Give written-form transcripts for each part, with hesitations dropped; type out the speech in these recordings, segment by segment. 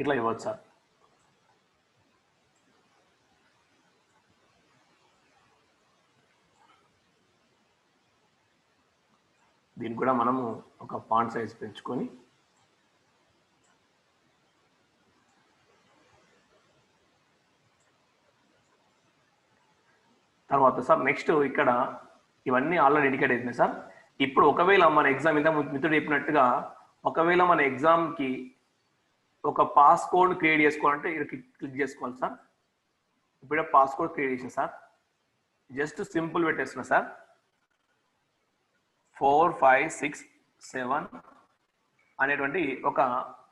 ఇట్లా ఇవ్వచ్చు సార్. దీనికి కూడా మనము ఒక ఫాంట్ సైజ్ పెంచుకొని తర్వాత సార్ నెక్స్ట్ ఇక్కడ ఇవన్నీ ఆల్రెడీ ఇండికేట్ అవుతున్నాయి సార్. ఇప్పుడు ఒకవేళ మన ఎగ్జామ్ ఇంత మిత్రుడు చెప్పినట్టుగా ఒకవేళ మన ఎగ్జామ్కి ఒక పాస్ కోడ్ క్రియేట్ చేసుకోవాలంటే ఇక్కడ క్లిక్ చేసుకోవాలి సార్. ఇప్పుడు పాస్ కోడ్ క్రియేట్ చేసిన సార్, జస్ట్ సింపుల్ పెట్టేస్తున్నా సార్, 4567 అనేటువంటి ఒక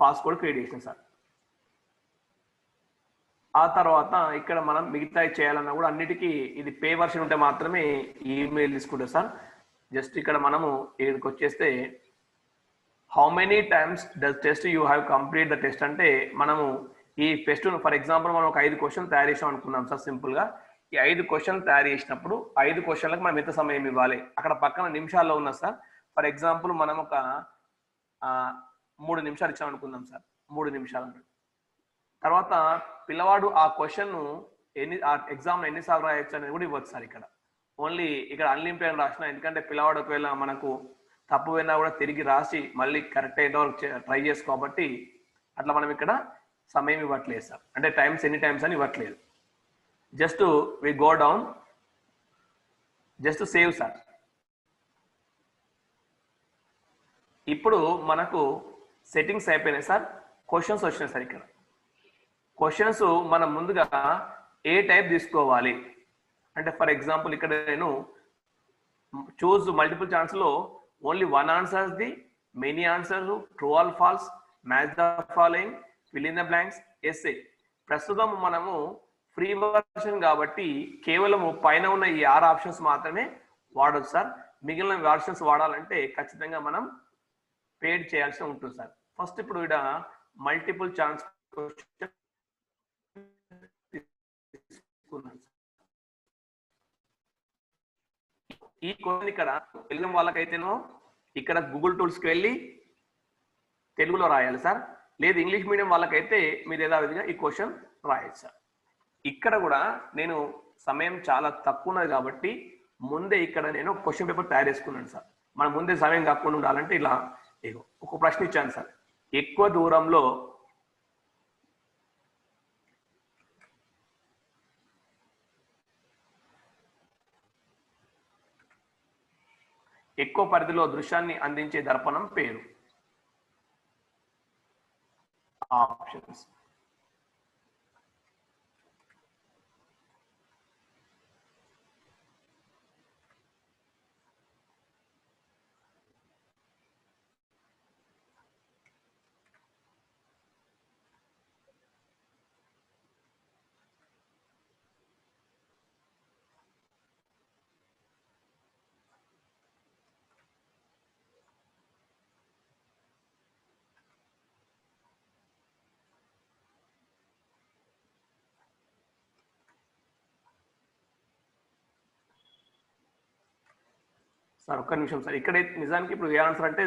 పాస్ కోడ్ క్రియేట్ చేసిన సార్. ఆ తర్వాత ఇక్కడ మనం మిగతా చేయాలన్నా కూడా అన్నిటికీ ఇది పే వర్షన్ ఉంటే మాత్రమే ఈమెయిల్ తీసుకుంటాం సార్. జస్ట్ ఇక్కడ మనము ఇక్కడికి వచ్చేస్తే how many times does test you have complete the test అంటే మనము ఈ టెస్ట్ ఫర్ ఎగ్జాంపుల్ మనం ఒక 5 క్వశ్చన్ తయారు చేసాం అనుకున్నాం సార్. సింపుల్గా ఈ 5 క్వశ్చన్ తయారు చేసినప్పుడు 5 క్వశ్చన్లకు మనం ఎంత సమయం ఇవ్వాలి అక్కడ పక్కన నిమిషాల్లో ఉన్నా సార్. ఫర్ ఎగ్జాంపుల్ మనం ఒక 3 నిమిషాలు ఇచ్చాం అనుకుందాం సార్. 3 నిమిషాలు తర్వాత పిల్లవాడు ఆ క్వశ్చన్ ఆ ఎగ్జామ్ ఎన్నిసార్లు రాయొచ్చు అనేది కూడా ఇవ్వచ్చు సార్. ఇక్కడ ఓన్లీ ఇక్కడ అన్లిమిటెడ్ రాసిన, ఎందుకంటే పిల్లవాడు ఒకవేళ మనకు తప్పు పోయినా కూడా తిరిగి రాసి మళ్ళీ కరెక్ట్ అయ్యే వరకు ట్రై చేసుకోబట్టి అట్లా మనం ఇక్కడ సమయం ఇవ్వట్లేదు సార్. అంటే టైమ్స్ ఎన్ని టైమ్స్ అని ఇవ్వట్లేదు. Just we go down, just save sir. ఇప్పుడు మనకు సెట్టింగ్స్ అయిపోయినాయి సార్. క్వశ్చన్స్ వచ్చినాయి సార్. ఇక్కడ క్వశ్చన్స్ మనం ముందుగా ఏ టైప్ తీసుకోవాలి అంటే ఫర్ ఎగ్జాంపుల్ ఇక్కడ నేను చూస్ మల్టిపుల్ ఛాన్స్లో ఓన్లీ 1 ఆన్సర్స్ ది, many answers, true or false, match the following, fill in the blanks, SA. ప్రస్తుతం మనము ఫ్రీ వర్షన్ కాబట్టి కేవలం పైన ఉన్న ఈ 6 ఆప్షన్స్ మాత్రమే వాడొచ్చు సార్. మిగిలిన వర్షన్స్ వాడాలంటే ఖచ్చితంగా మనం పేడ్ చేయాల్సి ఉంటుంది సార్. ఫస్ట్ ఇప్పుడు ఇక్కడ మల్టిపుల్ ఛాన్స్ క్వశ్చన్ ఈ క్వశ్చన్ ఇక్కడ తెలుగు వాళ్ళకైతేనో ఇక్కడ గూగుల్ టూల్స్కి వెళ్ళి తెలుగులో రాయాలి సార్. లేదు ఇంగ్లీష్ మీడియం వాళ్ళకైతే మీరు యథావిధిగా ఈ క్వశ్చన్ రాయచ్చు సార్. ఇక్కడ కూడా నేను సమయం చాలా తక్కువ ఉన్నది కాబట్టి ముందే ఇక్కడ నేను క్వశ్చన్ పేపర్ తయారు చేసుకున్నాను సార్. మనం ముందే సమయం కాకుండా ఉండాలంటే ఇలా ఒక ప్రశ్న ఇచ్చాను సార్. ఎక్కువ దూరంలో ఎక్కువ పరిధిలో దృశ్యాన్ని అందించే దర్పణం పేరు. Options sir. ఒక్క నిమిషం సార్. ఇక్కడే నిజానికి ఇప్పుడు ఏ ఆన్సర్ అంటే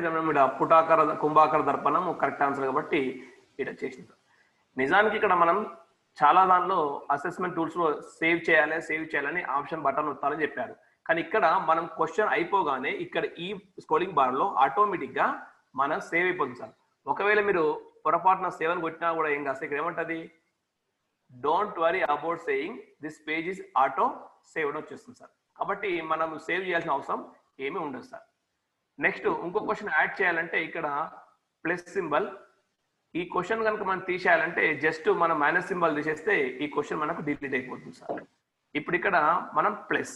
పుటాకార కుంభాకార దర్పణం కరెక్ట్ ఆన్సర్ కాబట్టి ఇక్కడ చేసింది. నిజానికి ఇక్కడ మనం చాలా దానిలో అసెస్మెంట్ టూల్స్లో సేవ్ చేయాలని ఆప్షన్ బటన్ నొత్తాలని చెప్పారు. కానీ ఇక్కడ మనం క్వశ్చన్ అయిపోగానే ఇక్కడ ఈ స్క్రోలింగ్ బార్లో ఆటోమేటిక్గా మనం సేవ్ అయిపోతుంది సార్. ఒకవేళ మీరు పొరపాటున సేవ్ అని కొట్టినా కూడా ఏం కాదు. ఇక్కడ ఏమంటుంది, don't worry about saying this page is auto save అని వచ్చేస్తుంది సార్. కాబట్టి మనం సేవ్ చేయాల్సిన అవసరం ఏమీ ఉండదు సార్. నెక్స్ట్ ఇంకో క్వశ్చన్ యాడ్ చేయాలంటే ఇక్కడ ప్లస్ సింబల్, ఈ క్వశ్చన్ కనుక మనం తీసేయాలంటే జస్ట్ మనం మైనస్ సింబల్ తీసేస్తే ఈ క్వశ్చన్ మనకు డిలీట్ అయిపోతుంది సార్. ఇప్పుడు ఇక్కడ మనం ప్లస్,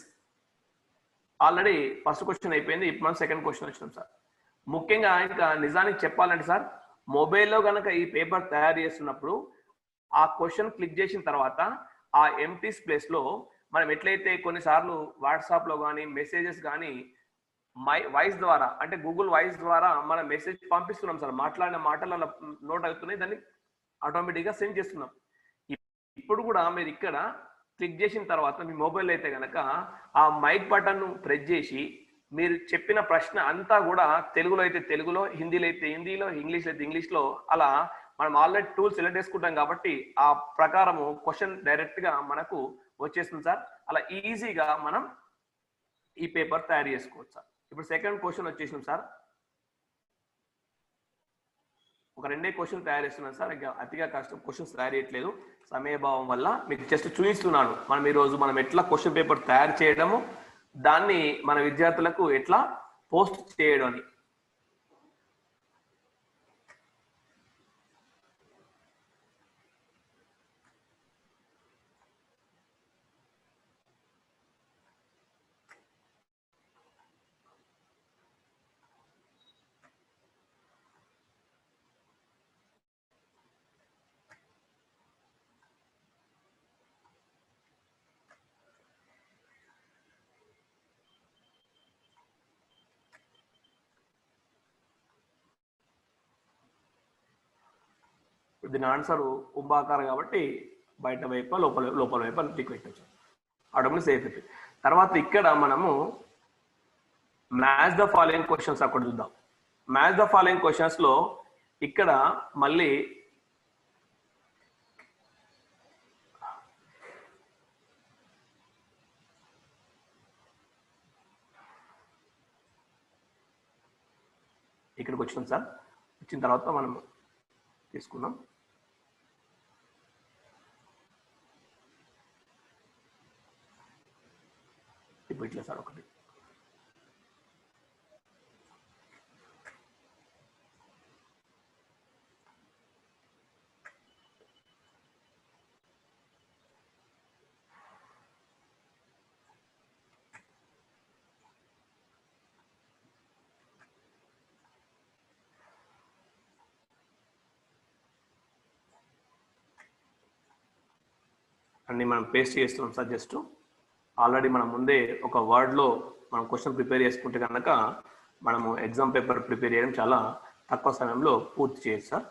ఆల్రెడీ ఫస్ట్ క్వశ్చన్ అయిపోయింది, ఇప్పుడు మనం సెకండ్ క్వశ్చన్ వచ్చినాం సార్. ముఖ్యంగా ఇంకా నిజానికి చెప్పాలంటే సార్, మొబైల్లో కనుక ఈ పేపర్ తయారు చేస్తున్నప్పుడు ఆ క్వశ్చన్ క్లిక్ చేసిన తర్వాత ఆ ఎంటీ స్పేస్లో మనం ఎట్లయితే కొన్నిసార్లు వాట్సాప్లో కానీ మెసేజెస్ కానీ వాయిస్ ద్వారా అంటే గూగుల్ వాయిస్ ద్వారా మనం మెసేజ్ పంపిస్తున్నాం సార్. మాట్లాడిన మాటలు అలా నోట్ అవుతున్నాయి, దాన్ని ఆటోమేటిక్గా సెండ్ చేస్తున్నాం. ఇప్పుడు కూడా మీరు ఇక్కడ క్లిక్ చేసిన తర్వాత మీ మొబైల్ అయితే కనుక ఆ మైక్ బటన్ను ప్రెస్ చేసి మీరు చెప్పిన ప్రశ్న అంతా కూడా తెలుగులో అయితే తెలుగులో, హిందీలో అయితే హిందీలో, ఇంగ్లీష్లో అయితే ఇంగ్లీష్లో అలా మనం ఆల్రెడీ టూల్ సెలెక్ట్ చేసుకుంటాం కాబట్టి ఆ ప్రకారము క్వశ్చన్ డైరెక్ట్ గా మనకు వచ్చేస్తుంది సార్. అలా ఈజీగా మనం ఈ పేపర్ తయారు చేసుకోవచ్చు సార్. ఇప్పుడు సెకండ్ క్వశ్చన్ వచ్చేసినాం సార్. ఒక 2 క్వశ్చన్ తయారు చేస్తున్నాను సార్. ఇంకా అతిగా కష్టం క్వశ్చన్స్ తయారు చేయట్లేదు సమయభావం వల్ల. మీకు జస్ట్ చూపిస్తున్నాను మనం ఈరోజు మనం ఎట్లా క్వశ్చన్ పేపర్ తయారు చేయడము, దాన్ని మన విద్యార్థులకు ఎట్లా పోస్ట్ చేయడం అని. దీని ఆన్సర్ కుంభాకారం కాబట్టి బయట వైపు లోపల వైపు అని టిక్ పెట్టచ్చు. ఆటోమేటిక్ సేఫ్ అయిపోయింది. తర్వాత ఇక్కడ మనము మ్యాచ్ ద ఫాలోయింగ్ క్వశ్చన్స్ అక్కడ చూద్దాం. మ్యాచ్ ద ఫాలోయింగ్ క్వశ్చన్స్ లో ఇక్కడ మళ్ళీ ఇక్కడికి వచ్చినాం సార్. వచ్చిన తర్వాత మనం తీసుకున్నాం. ఇప్పుడు ఇట్లా సార్ ఒకటి అన్ని మనం పేస్ట్ చేస్తున్నాం సార్. జస్ట్ ఆల్రెడీ మనం ముందే ఒక వర్డ్లో మనం క్వశ్చన్ ప్రిపేర్ చేసుకుంటే కనుక మనము ఎగ్జామ్ పేపర్ ప్రిపేర్ చేయడం చాలా తక్కువ సమయంలో పూర్తి చేయొచ్చు సార్.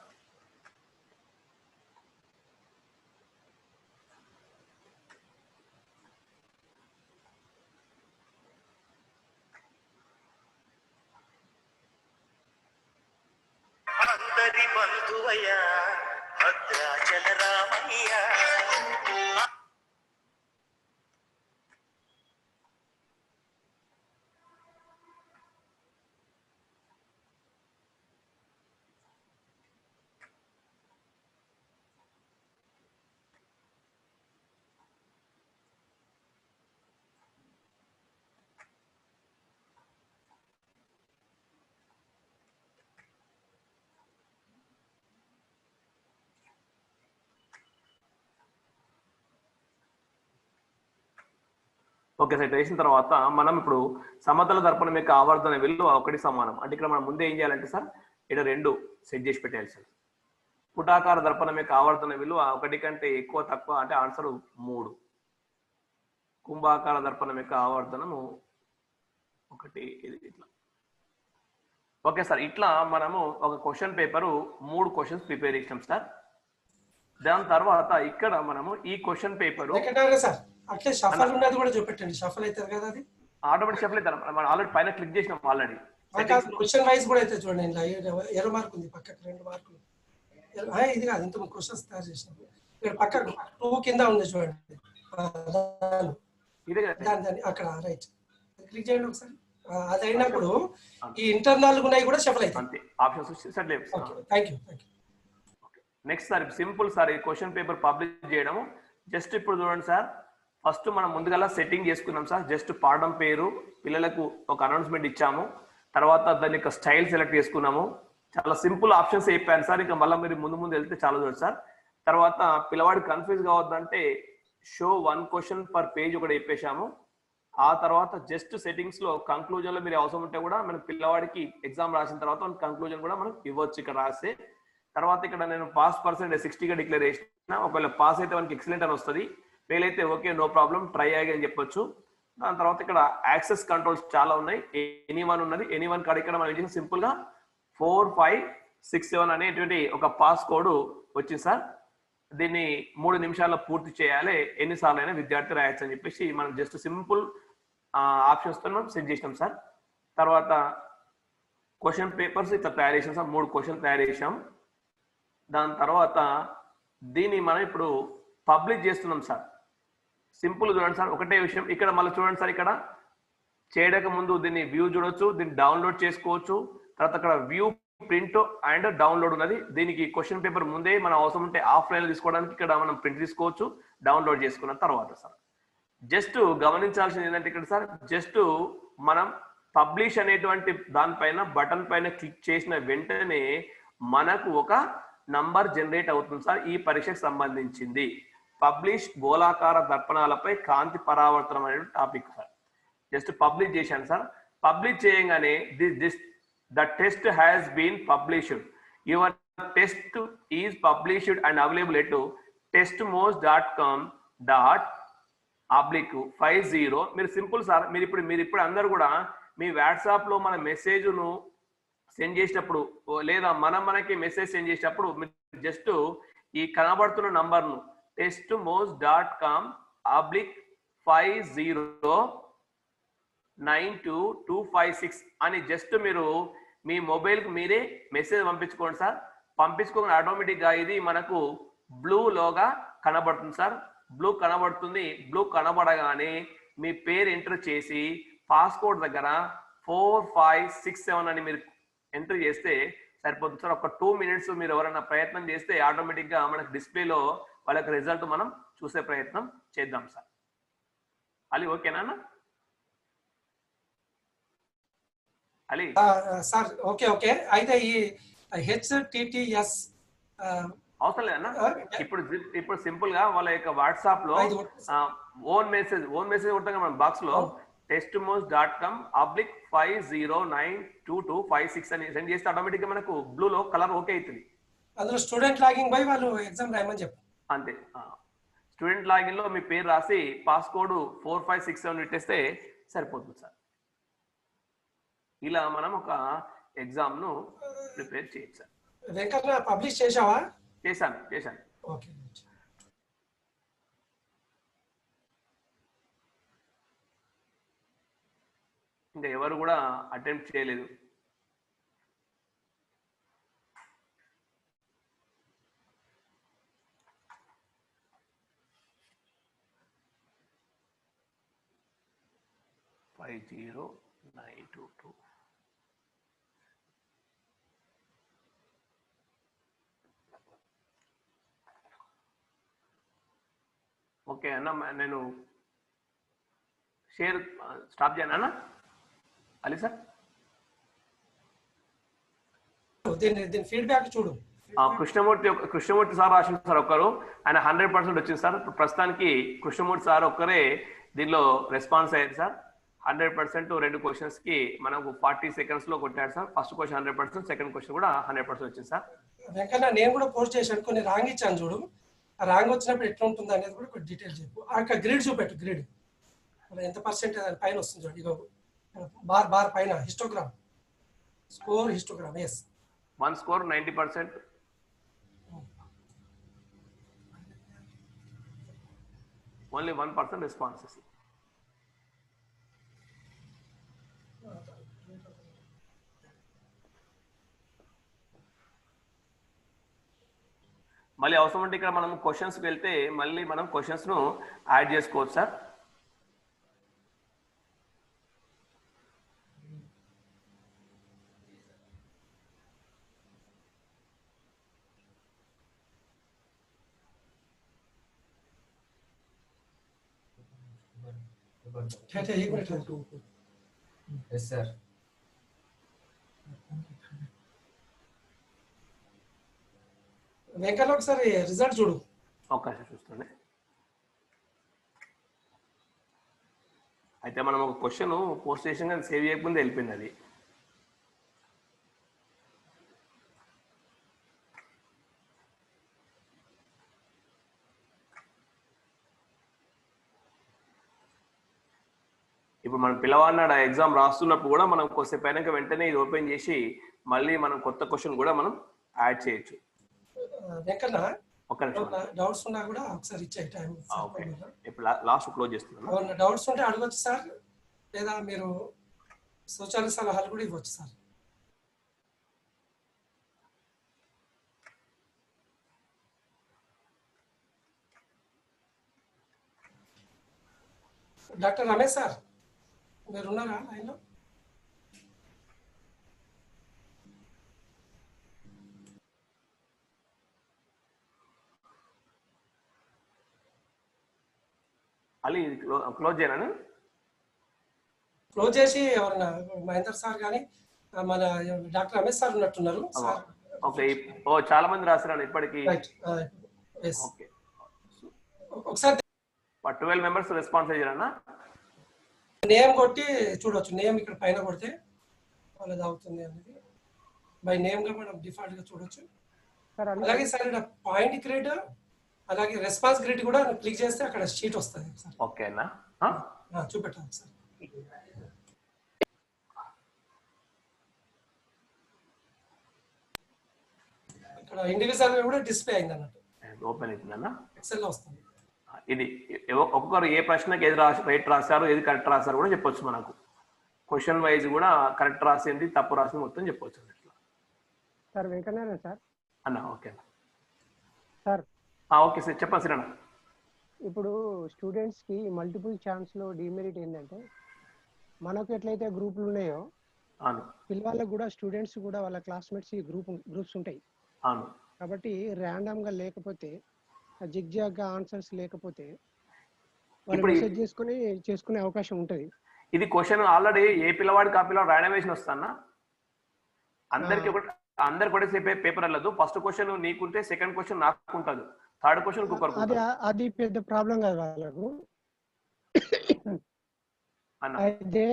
Okay sir. వేసిన తర్వాత మనం ఇప్పుడు సమతల దర్పణం యొక్క ఆవర్తన విలువ 1 సమానం. అంటే ఇక్కడ మనం ముందే ఏం చేయాలంటే సార్ ఇక్కడ 2 సెట్ చేసి పెట్టాలి సార్. పుటాకార దర్పణం యొక్క ఆవర్తన విలువ 1 కంటే ఎక్కువ తక్కువ అంటే ఆన్సర్ 3. కుంభాకార దర్పణం యొక్క ఆవర్తనము 1. ఇది ఇట్లా. Okay sir. ఇట్లా మనము ఒక క్వశ్చన్ పేపరు 3 క్వశ్చన్స్ ప్రిపేర్ చేసినాం సార్. దాని తర్వాత ఇక్కడ మనము ఈ క్వశ్చన్ పేపరు అట్లే షఫల్ ఉన్నది కూడా చూపెట్టండి. షఫల్ అవుతుంది కదా, అది ఆటోమేటిక్ షఫల్ అవుతారు. మనం ఆల్రెడీ పైన క్లిక్ చేసినాం. ఆల్రెడీ క్వశ్చన్ వైజ్ కూడా అయితే చూడండి. ఎర్ర మార్క్ ఉంది పక్కకు, 2 మార్కులు. ఇది కాదు, ఇంత క్వశ్చన్స్ తయారు చేసినాం. ఇక్కడ పక్కకు 2 కింద ఉంది చూడండి, దాని అక్కడ రైట్ క్లిక్ చేయండి ఒకసారి. అది అయినప్పుడు ఈ ఇంటర్నల్ ఉన్నాయి కూడా షఫల్ అవుతాయి. ఆప్షన్స్ సెట్ లేదు. Thank you. Next sir simple sir ఈ క్వశ్చన్ పేపర్ పబ్లిష్ చేయడము. జస్ట్ ఇప్పుడు చూడండి సార్, ఫస్ట్ మనం ముందుగా సెట్టింగ్ చేసుకున్నాం సార్. జస్ట్ పాఠం పేరు, పిల్లలకు ఒక అనౌన్స్మెంట్ ఇచ్చాము, తర్వాత దాని యొక్క స్టైల్ సెలెక్ట్ చేసుకున్నాము. చాలా సింపుల్ ఆప్షన్స్ అయిపోయాను సార్. ఇంకా మళ్ళీ మీరు ముందు వెళ్తే చాలా చూడండి సార్. తర్వాత పిల్లవాడు కన్ఫ్యూజ్ కావద్దంటే షో 1 క్వశ్చన్ పర్ పేజ్ ఒకటి చెప్పేశాము. ఆ తర్వాత జస్ట్ సెట్టింగ్స్ లో కంక్లూజన్ లో మీరు అవసరం ఉంటే కూడా మన పిల్లవాడికి ఎగ్జామ్ రాసిన తర్వాత కంక్లూజన్ కూడా మనం ఇవ్వచ్చు ఇక్కడ రాస్తే. తర్వాత ఇక్కడ నేను పాస్ పర్సెంటేజ్ 60గా డిక్లేర్ చేసిన. ఒకవేళ పాస్ అయితే మనకి ఎక్సలెంట్ అని వస్తుంది, ఫెయిల్ అయితే ఓకే నో ప్రాబ్లం ట్రై అయ్యి అని చెప్పొచ్చు. దాని తర్వాత ఇక్కడ యాక్సెస్ కంట్రోల్స్ చాలా ఉన్నాయి. ఎనీవన్ ఉన్నది. ఎనీవన్ కాడ ఇక్కడ మనం చేసిన సింపుల్ గా 4567 అనేటువంటి ఒక పాస్ కోడ్ వచ్చింది సార్. దీన్ని 3 నిమిషాల్లో పూర్తి చేయాలి, ఎన్నిసార్లు అయినా విద్యార్థి రాయొచ్చు అని చెప్పేసి మనం జస్ట్ సింపుల్ ఆప్షన్స్ తో మనం సెట్ చేసినాం సార్. తర్వాత క్వశ్చన్ పేపర్స్ ఇట్లా తయారు చేసాం సార్. 3 క్వశ్చన్ తయారు చేసాం. దాని తర్వాత దీన్ని మనం ఇప్పుడు పబ్లిష్ చేస్తున్నాం సార్. సింపుల్ చూడండి సార్, ఒకటే విషయం ఇక్కడ మళ్ళీ చూడండి సార్, ఇక్కడ చేయడానికి ముందు దీన్ని వ్యూ చూడొచ్చు, దీన్ని డౌన్లోడ్ చేసుకోవచ్చు. తర్వాత అక్కడ వ్యూ ప్రింట్ అండ్ డౌన్లోడ్ ఉన్నది. దీనికి క్వశ్చన్ పేపర్ ముందే మనం అవసరం ఉంటే ఆఫ్లైన్ తీసుకోవడానికి ఇక్కడ మనం ప్రింట్ తీసుకోవచ్చు. డౌన్లోడ్ చేసుకున్న తర్వాత సార్ జస్ట్ గమనించాల్సింది ఏంటంటే ఇక్కడ సార్ జస్ట్ మనం పబ్లిష్ అనేటువంటి దానిపైన బటన్ పైన క్లిక్ చేసిన వెంటనే మనకు ఒక నంబర్ జనరేట్ అవుతుంది సార్. ఈ పరీక్షకు సంబంధించింది పబ్లిష్ గోళాకార దర్పణాలపై కాంతి పరావర్తనం అనే టాపిక్ సార్. జస్ట్ పబ్లిష్ చేశాను సార్. పబ్లిష్ చేయగానే the test has been published. Your test is published and available at testmos.com/50. మీరు సింపుల్ సార్, మీరు ఇప్పుడు అందరు కూడా మీ వాట్సాప్ లో మన మెసేజ్ ను సెండ్ చేసేటప్పుడు లేదా మనకి మెసేజ్ సెండ్ చేసేటప్పుడు మీరు జస్ట్ ఈ కనబడుతున్న నంబర్ ను testmos.com/50922256 అని జస్ట్ మీరు మీ మొబైల్ కు మీరే మెసేజ్ పంపించుకోండి సార్. పంపించుకోగానే ఆటోమేటిక్ గా ఇది మనకు బ్లూ లోగా కనబడుతుంది సార్. బ్లూ కనబడుతుంది. బ్లూ కనబడగానే మీ పేరు ఎంటర్ చేసి పాస్కోడ్ దగ్గర 4567 అని మీరు ఎంటర్ చేస్తే సరిపోతుంది సార్. ఒక 2 minutes మీరు ఎవరైనా ప్రయత్నం చేస్తే ఆటోమేటిక్ గా మనకు డిస్ప్లేలో వాళ్ళకి రిజల్ట్ మనం చూసే ప్రయత్నం చేద్దాం సార్. అది ఓకేనా అలీ? Sir okay okay. అయితే ఈ HTTS అవసరం లేదన్నా. ఇప్పుడు సింపుల్ గా వాళ్ళ యొక్క వాట్సాప్ లో ఓన్ మెసేజ్ కొట్టాం మనం బాక్స్ లో testmos.com/50922256 అని సెండ్ చేస్తే ఆటోమేటిక్ గా మనకు బ్లూ లో కలర్ ఓకే అవుతుంది. అందులో స్టూడెంట్ లాగిన్ బై వాళ్ళు ఎగ్జామ్ రాయమని చెప్పు. అంతే. స్టూడెంట్ లాగిన్ లో మీ పేరు రాసి పాస్కోడ్ 4567 పెట్టేస్తే సరిపోతుంది సార్. ఇలా మనం ఒక ఎగ్జామ్ ను ప్రిపేర్ చేయొచ్చు సార్. వెంకన్న పబ్లిష్ చేశావా? చేశాను. ఓకే. ఇంకా ఎవరు కూడా అటెంప్ట్ చేయలేదు. ఓకే అన్న, నేను షేర్ స్టాప్ చేయను అన్న. అలీ సార్ దీని ఫీడ్బ్యాక్ చూడు. కృష్ణమూర్తి సార్ రాసింది సార్ ఒకరు, ఆయన 100% వచ్చింది సార్. ప్రస్తుతానికి కృష్ణమూర్తి సార్ ఒక్కరే దీనిలో రెస్పాన్స్ అయ్యారు సార్. 100% 2 క్వశ్చన్స్ కి మనకు 40 seconds లో కొట్టాడు sir. First question 100%, second question కూడా 100% వచ్చింది సార్. వెంకన్న నేను కూడా పోస్ట్ చేశాను, కొన్ని రాంగ్ ఇచ్చాను చూడు. ఆ రాంగ్ వచ్చినప్పుడు ఎట్లా ఉంటుంది అనేది కూడా కొంచెం డీటెయిల్ చెప్పు. ఆ గ్రిడ్ చూపెట్టు, గ్రిడ్ ఎంత పర్సెంటేజ్ పైన వస్తుంది చూడండి. ఇగో బార్ పైన histogram, score histogram. Yes, 1 score 90%, only 1% responses. మళ్ళీ అవసరం ఉంటే ఇక్కడ మనం క్వశ్చన్స్కి వెళ్తే మళ్ళీ మనం క్వశ్చన్స్ ను యాడ్ చేసుకోవచ్చు సార్. Yes, sir. వెంకన్న ఒకసారి రిజల్ట్ చూడు. అవకాశం చూస్తుంది. అయితే మనం ఒక క్వశ్చన్ పోస్ట్ చేసిన సేవ్ చేయకముందే వెళ్ళిపోయింది అది. ఇప్పుడు మనం పిల్లవాడినాడు ఎగ్జామ్ రాస్తున్నప్పుడు కూడా మనం కొద్దిసేపు అయినాక వెంటనే ఇది ఓపెన్ చేసి మళ్ళీ మనం కొత్త క్వశ్చన్ కూడా మనం యాడ్ చేయొచ్చు. వెంకన్న ఒక నిమిషం, డౌట్స్ ఉన్నా కూడా ఒకసారి ఇచ్చే టైం. ఇప్పుడు లాస్ట్ క్లోజ్ చేస్తున్నాను. డౌట్స్ ఉంటే అడగొచ్చు సార్, లేదా మీరు సూచనలు సలహాలు కూడా ఇవ్వచ్చు సార్. డాక్టర్ రమేష్ సార్ మీరు ఉన్నారా లైన్లో? అలీ క్లోజ్ చేయను. క్లోజ్ చేసి ఎవరన్నా మహేందర్ సార్ కానీ మన డాక్టర్ రమేష్ సార్ ఉన్నట్టున్నారు సార్. ఓకే, ఓ చాలా మంది రాశారు ఇప్పటికి. ఓకే, ఒకసారి 12 మెంబర్స్ రెస్పాన్స్ అయ్యారన్నా. నేమ్ కొట్టి చూడొచ్చు, నేమ్ ఇక్కడ పైన కొడితే వాళ్ళది అవుతుంది అనేది బై నేమ్ గా మనం డిఫాల్ట్ గా చూడొచ్చు. అలాగే సార్ ఇక్కడ పాయింట్ గ్రిడ్ అలాగే రెస్పాన్స్ గ్రిడ్ కూడా క్లిక్ చేస్తే అక్కడ షీట్ వస్తుంది సార్. ఓకేనా, చూపెట్టాలి సార్. ఇక్కడ ఇండివిజువల్ కూడా డిస్ప్లే అయింది అన్నట్టు, ఓపెన్ అవుతుందన్నా, ఎక్సెల్ లో వస్తుంది. ఇది ఒక్కొక్కరు ఏ ప్రశ్నకి ఏది రైట్ రాశారు ఏది కరెక్ట్ రాశారు కూడా చెప్పొచ్చు. మనకు క్వశ్చన్ వైజ్ కూడా కరెక్ట్ రాసింది తప్పు రాసింది మొత్తం చెప్పొచ్చు సార్. వెంకటనారాయణ సార్ అన్న. Okay sir. ఓకే సార్, చెప్పండి సార్ అన్న. ఇప్పుడు స్టూడెంట్స్ కి మల్టిపుల్ ఛాన్స్ లో డిమెరిట్ ఏంటంటే మనకు ఎట్లయితే గ్రూపులు ఉన్నాయో పిల్లవాళ్ళకు కూడా స్టూడెంట్స్ కూడా వాళ్ళ క్లాస్మేట్స్ గ్రూప్స్ ఉంటాయి. కాబట్టి ర్యాండమ్ గా లేకపోతే జిగ్జాగ్ గా ఆన్సర్స్ లేకపోతే వాళ్ళు మెసేజ్ చేసుకునే అవకాశం ఉంటది. ఇది క్వశ్చన్ ఆల్రెడీ ఏ పిల్లవాడికి ఆ పిల్లవాడు ర్యాండమైజేషన్ వస్తానా అందరికి ఒకటే పేపర్ వెళ్ళదు. ఫస్ట్ క్వశ్చన్ నీకుంటే సెకండ్ క్వశ్చన్ నాకు ఉంటుంది, థర్డ్ క్వశ్చన్ అది పెద్ద ప్రాబ్లం కాదు వాళ్ళకు. అయితే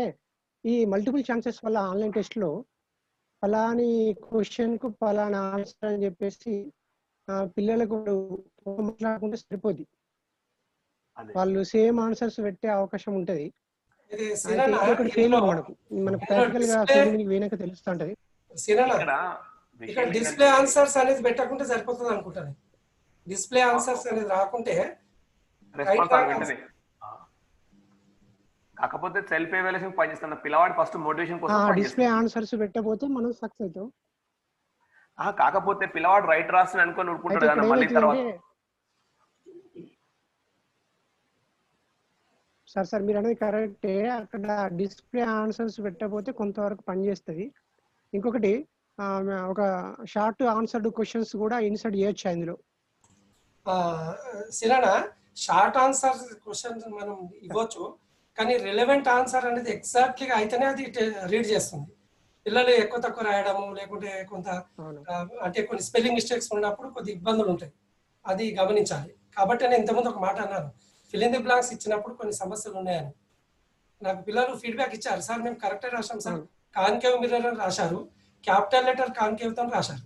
ఈ మల్టిపుల్ ఛాన్సెస్ వల్ల ఆన్లైన్ టెస్ట్ లో ఫలాని క్వశ్చన్ కు ఫలానా ఆన్సర్ అని చెప్పేసి పిల్లలకు మాట్లాడుకుంటే సరిపోద్ది, వాళ్ళు సేమ్ ఆన్సర్స్ పెట్టే అవకాశం ఉంటది. మనకు ప్రాక్టికల్ గా పోయినాక తెలుస్తుంటది. డిస్ప్లే ఆన్సర్స్ అనేది పెట్టకుంటే సరిపోతుంది అనుకుంటాను. డిస్ప్లే ఆన్సర్స్ అనేది రాకుంటే కాకపోతే సెల్ఫ్ ఎవాల్యుయేషన్ పనిచేస్తున్న పిల్లవాడు ఫస్ట్ మోటివేషన్ కోసం డిస్ప్లే ఆన్సర్స్ పెట్టకపోతే మనం సక్సెస్ అవుతాం. కాకపోతే పిల్లవాడు రైట్ రాసిన అనుకొని ఊరుకుంటాడు కదా మళ్ళీ తర్వాత. సార్ మీరు అనేది కరెక్టే, అక్కడ డిస్ప్లే ఆన్సర్స్ పెట్టకపోతే కొంతవరకు పనిచేస్తుంది. ఇంకొకటి ఒక షార్ట్ ఆన్సర్డ్ క్వశ్చన్స్ కూడా ఇన్సర్ట్ చేయొచ్చు ఇందులో. సిరానా షార్ట్ ఆన్సర్ క్వశ్చన్స్ మనం ఇవ్వచ్చు, కానీ రిలవెంట్ ఆన్సర్ అనేది ఎగ్జాక్ట్లీగా అయితేనే అది రీడ్ చేస్తుంది. పిల్లలు ఎక్కువ తక్కువ రాయడము లేకుంటే కొంత అంటే కొన్ని స్పెల్లింగ్ మిస్టేక్స్ ఉన్నప్పుడు కొద్ది ఇబ్బందులు ఉంటాయి, అది గమనించాలి. కాబట్టి నేను ఇంతకుముందు ఒక మాట అన్నాను, ఫిల్ ఇన్ ది బ్లాంక్స్ ఇచ్చినప్పుడు కొన్ని సమస్యలు ఉన్నాయని. నాకు పిల్లలు ఫీడ్బ్యాక్ ఇచ్చారు, సార్ మేము కరెక్టే రాసాం సార్, కాన్కేవ్ మిర్రర్ అని రాశారు, క్యాపిటల్ లెటర్ కాన్కేవ్ తో రాశారు.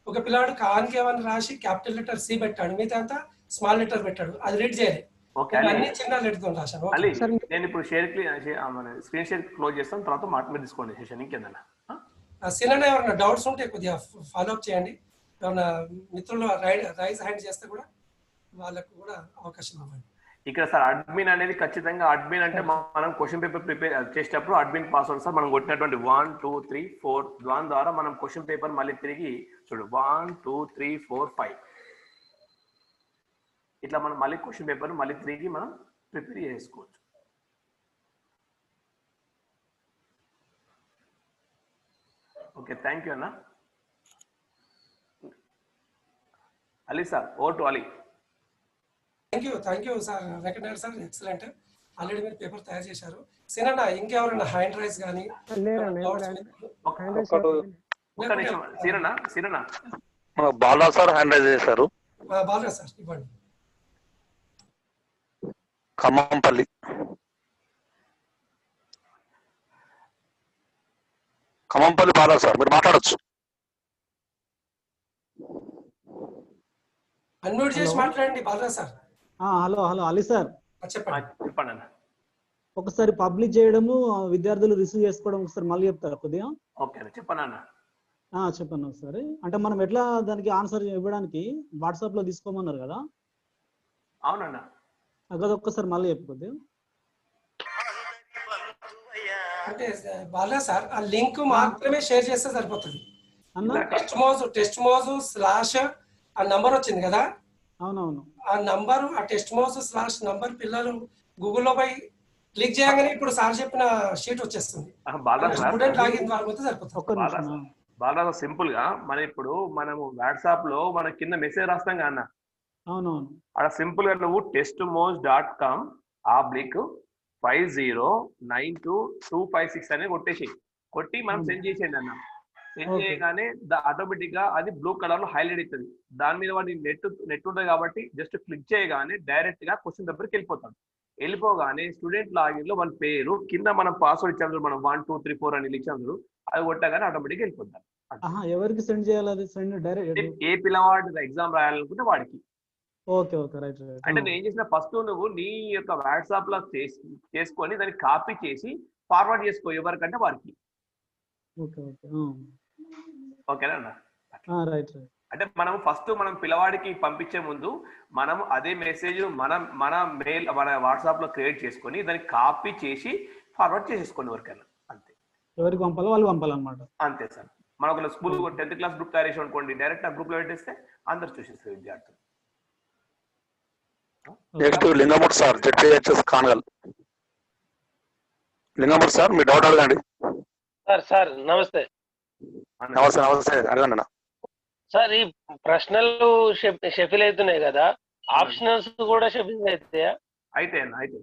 ఒక పిల్లాడు కాన్కేవ్ అని రాసి క్యాపిటల్ లెటర్ సి పెట్టాడు, మిగతా అంతా స్మాల్ లెటర్ పెట్టాడు, అది రీడ్ చేయాలి. అన్ని చిన్న లెటర్ తో రాశాను. నేను ఇప్పుడు స్క్రీన్ షేర్ క్లోజ్ చేస్తాను, తర్వాత మాట మీద తీసుకోండి సెషన్. ఇంకేదన్నా సినిమా ఎవరైనా డౌట్స్ ఉంటే కొద్దిగా ఫాలో అప్ చేయండి. ఎవరైనా మిత్రులు రైజ్ హ్యాండ్ చేస్తే కూడా వాళ్ళకు కూడా అవకాశం ఇవ్వండి. ఇక్కడ సార్ అడ్మిన్ అనేది ఖచ్చితంగా అడ్మిన్ అంటే మనం క్వశ్చన్ పేపర్ ప్రిపేర్ చేసేటప్పుడు అడ్మిన్ పాస్వర్డ్ సార్ మనం కొట్టినటువంటి 1 2 3 4 దాని ద్వారా మనం క్వశ్చన్ పేపర్ మళ్ళీ తిరిగి చూడు 1 2 3 4 5 ఇట్లా మనం మళ్ళీ క్వశ్చన్ పేపర్ మళ్ళీ తిరిగి మనం ప్రిపేర్ చేసుకోవచ్చు. ఓకే, థ్యాంక్ యూ అన్న. Ali sir, over to Ali. Thank you sir, recognise sir, excellent. Already మీరు పేపర్ తయారు చేశారు. సినా ఇంకెవరైనా హ్యాండ్ రైజ్ కానీ బాలా సార్ హ్యాండ్ రైజ్ చేశారు. బాలా సార్ ఇవ్వండి. ఖమ్మంపల్లి బాలా సార్, మీరు మాట్లాడచ్చు. అన్మ్యూట్ చేసి మాట్లాడండి Bala sir. Hello Ali sir, చెప్పండి అన్న. ఒకసారి పబ్లిష్ చేయడము విద్యార్థులు రిసీవ్ చేసుకోవడం ఒకసారి మళ్ళీ చెప్తారా కొద్దిగా? ఓకే చెప్పండి అన్న. చెప్పండి ఒకసారి. అంటే మనం ఎట్లా దానికి ఆన్సర్ ఇవ్వడానికి వాట్సాప్ లో తీసుకోమన్నారు కదా? అవునన్నా, అది ఒక్కసారి మళ్ళీ చెప్పు కొద్దిగా. అంటే బాలా సార్ ఆ లింక్ మాత్రమే షేర్ చేస్తే సరిపోతుంది. టెస్ట్ మోజు స్లాష్ ఆ నంబర్ వచ్చింది కదా, అవునవును, ఆ నంబర్ ఆ టెస్ట్ మోజు స్లాష్ నంబర్ పిల్లలు గూగుల్లో పోయి క్లిక్ చేయగానే ఇప్పుడు సార్ చెప్పిన షీట్ వచ్చేస్తుంది. బాలరాజ్ సార్ స్టూడెంట్ లాగిన్ ద్వారా సరిపోతుంది. ఒక్క నిమిషం. బాలరాజ్ సింపుల్ గా మనము వాట్సాప్ లో మన కింద మెసేజ్ రాస్తాం కదా అన్న, అవునవును. అక్కడ సింపుల్ గా నువ్వు testmos.com/509225 అని కొట్టి మనం సెండ్ చేసేయండి అన్న. సెండ్ చేయగానే ఆటోమేటిక్ గా అది బ్లూ కలర్ లో హైలైట్ అవుతుంది. దాని మీద వాడి నెట్ ఉంటుంది కాబట్టి జస్ట్ క్లిక్ చేయగానే డైరెక్ట్ గా క్వశ్చన్ దగ్గరికి వెళ్ళిపోగానే స్టూడెంట్ లాగిన్ లో వాళ్ళ పేరు కింద మనం పాస్వర్డ్ ఇచ్చాము, మనం 1 2 3 4 అని ఇచ్చాము, అది కొట్టగానే ఆటోమేటిక్ వెళ్ళిపోతాం. ఎవరికి సెండ్ చేయాలి? అది సెండ్ డైరెక్ట్ ఏ పిల్లవాడు ఎగ్జామ్ రాయాలనుకుంటే వాడికి. Okay okay right right. అంటే నేను ఏం చేసిన, ఫస్ట్ నువ్వు నీ యొక్క వాట్సాప్ లో చేసుకొని దాన్ని కాపీ చేసి ఫార్వర్డ్ చేసుకో ఎవరికంటే వారికి. Okay okay. ఓకేనా అన్న? Right right. అంటే మనం ఫస్ట్ మనం పిల్లవాడికి పంపించే ముందు మనం అదే మెసేజ్ మన మెయిల్ మన వాట్సాప్ లో క్రియేట్ చేసుకొని దాన్ని కాపీ చేసి ఫార్వర్డ్ చేసేసుకోండి ఎవరికైనా, అంతే. ఎవరికి పంపాలో వాళ్ళు పంపాలన్నమాట. అంతే సార్. మన ఒక స్కూల్ 10th క్లాస్ గ్రూప్ తయారు చేసి అనుకోండి, డైరెక్ట్ ఆ గ్రూప్ లో పెట్టేస్తే అందరు చూసేస్తారు విద్యార్థులు. Next Lingamurthy sir, ZPHS Kanagal. Lingamurthy sir మీ డౌట్ అడగండి. సార్ నమస్తే. నమస్తే అడగండి అన్న. సార్ ఈ ప్రశ్నలు షఫిల్ అవుతున్నాయి కదా, ఆప్షనల్స్ కూడా షఫిల్ అవుతాయా? అయితే అన్న అయితే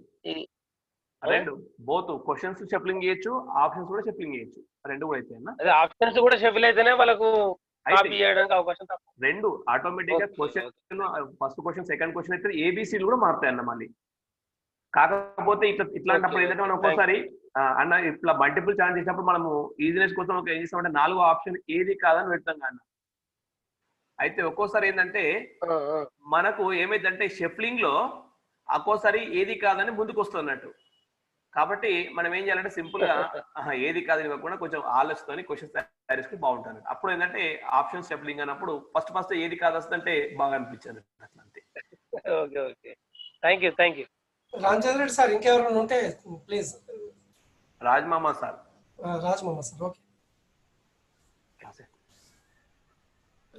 రెండు బోత్ క్వశ్చన్స్ షఫ్లింగ్ చేయొచ్చు, ఆప్షన్స్ కూడా షఫ్లింగ్ చేయొచ్చు, రెండు కూడా అయితే అన్న. అదే ఆప్షన్స్ కూడా షఫిల్ అయితేనే వాళ్ళకు కాపీ చేయడానికి అవకాశం రెండు ఆటోమేటిక్ గా question first question second question అయితే ఏబిసిలు కూడా మారుతాయి అన్న. మళ్ళీ కాకపోతే ఇట్లాంటప్పుడు ఏంటంటే మనం ఒక్కోసారి అన్న ఇట్లా మల్టిపుల్ ఛాన్స్ చేసినప్పుడు మనము ఈజీనెస్ కోసం ఏం చేస్తామంటే 4వ ఆప్షన్ ఏది కాదని పెడతాం అన్న. అయితే ఒక్కోసారి ఏంటంటే మనకు ఏమైందంటే షఫ్లింగ్ లో ఒక్కోసారి ఏది కాదని ముందుకు వస్తున్నట్టు. కాబట్టి మనం ఏం చేయాలంటే సింపుల్ గా ఏది కాదని ఇవ్వకుండా కొంచెం ఆలోచనతోని క్వశ్చన్స్ తయారు చేసుకుని బాగుంటుంది. అప్పుడు ఏంటంటే ఆప్షన్ షఫ్లింగ్ అన్నప్పుడు ఫస్ట్ ఏది కాదు వస్తుందంటే బాగా అనిపించదు అట్లా, అంతే. Okay okay, thank you. Ramachandra Reddy sir ఇంకెవరైనా ఉంటే please. Rajmama sir. Rajmama sir. Okay